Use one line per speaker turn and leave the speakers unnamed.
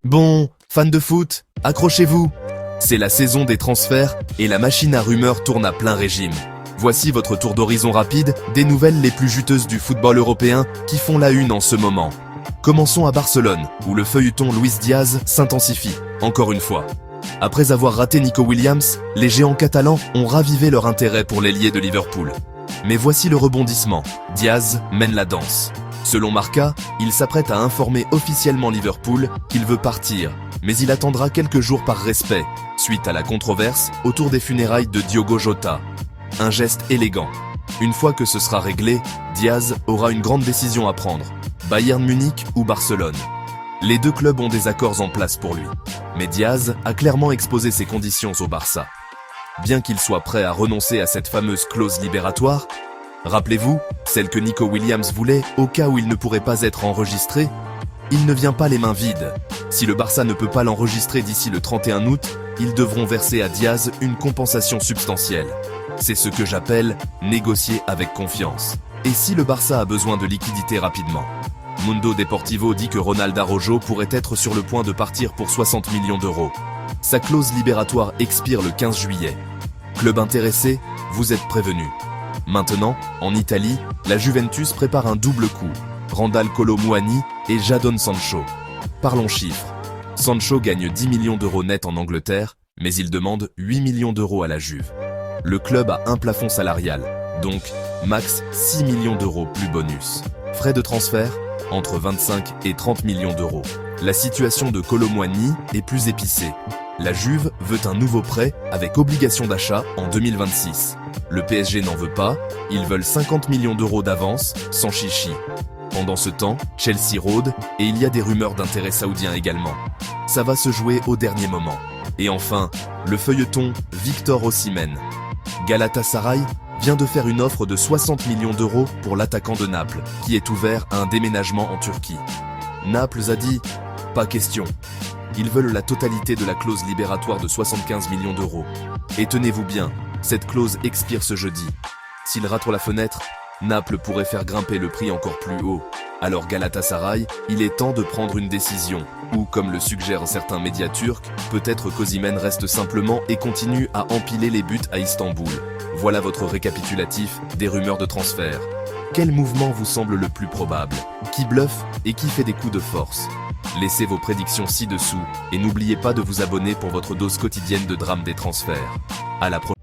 Bon, fans de foot, accrochez-vous. C'est la saison des transferts et la machine à rumeurs tourne à plein régime. Voici votre tour d'horizon rapide des nouvelles les plus juteuses du football européen qui font la une en ce moment. Commençons à Barcelone, où le feuilleton Luis Diaz s'intensifie, encore une fois. Après avoir raté Nico Williams, les géants catalans ont ravivé leur intérêt pour l'ailier de Liverpool. Mais voici le rebondissement, Diaz mène la danse. Selon Marca, il s'apprête à informer officiellement Liverpool qu'il veut partir, mais il attendra quelques jours par respect, suite à la controverse autour des funérailles de Diogo Jota. Un geste élégant. Une fois que ce sera réglé, Diaz aura une grande décision à prendre. Bayern Munich ou Barcelone. Les deux clubs ont des accords en place pour lui. Mais Diaz a clairement exposé ses conditions au Barça. Bien qu'il soit prêt à renoncer à cette fameuse clause libératoire, rappelez-vous, celle que Nico Williams voulait au cas où il ne pourrait pas être enregistré, il ne vient pas les mains vides. Si le Barça ne peut pas l'enregistrer d'ici le 31 août, ils devront verser à Diaz une compensation substantielle. C'est ce que j'appelle négocier avec confiance. Et si le Barça a besoin de liquidités rapidement? Mundo Deportivo dit que Ronald Araujo pourrait être sur le point de partir pour 60 millions d'euros. Sa clause libératoire expire le 15 juillet. Club intéressé, vous êtes prévenu. Maintenant, en Italie, la Juventus prépare un double coup. Randal Kolo Muani et Jadon Sancho. Parlons chiffres. Sancho gagne 10 millions d'euros net en Angleterre, mais il demande 8 millions d'euros à la Juve. Le club a un plafond salarial, donc max 6 millions d'euros plus bonus. Frais de transfert, entre 25 et 30 millions d'euros. La situation de Kolo Muani est plus épicée. La Juve veut un nouveau prêt avec obligation d'achat en 2026. Le PSG n'en veut pas, ils veulent 50 millions d'euros d'avance, sans chichi. Pendant ce temps, Chelsea rôde et il y a des rumeurs d'intérêt saoudien également. Ça va se jouer au dernier moment. Et enfin, le feuilleton Victor Osimhen. Galatasaray vient de faire une offre de 60 millions d'euros pour l'attaquant de Naples, qui est ouvert à un déménagement en Turquie. Naples a dit « pas question ». Ils veulent la totalité de la clause libératoire de 75 millions d'euros. Et tenez-vous bien, cette clause expire ce jeudi. S'il rate la fenêtre, Naples pourrait faire grimper le prix encore plus haut. Alors Galatasaray, il est temps de prendre une décision. Ou, comme le suggèrent certains médias turcs, peut-être qu'Osimhen reste simplement et continue à empiler les buts à Istanbul. Voilà votre récapitulatif des rumeurs de transfert. Quel mouvement vous semble le plus probable? Qui bluffe et qui fait des coups de force? Laissez vos prédictions ci-dessous et n'oubliez pas de vous abonner pour votre dose quotidienne de drame des transferts. À la prochaine.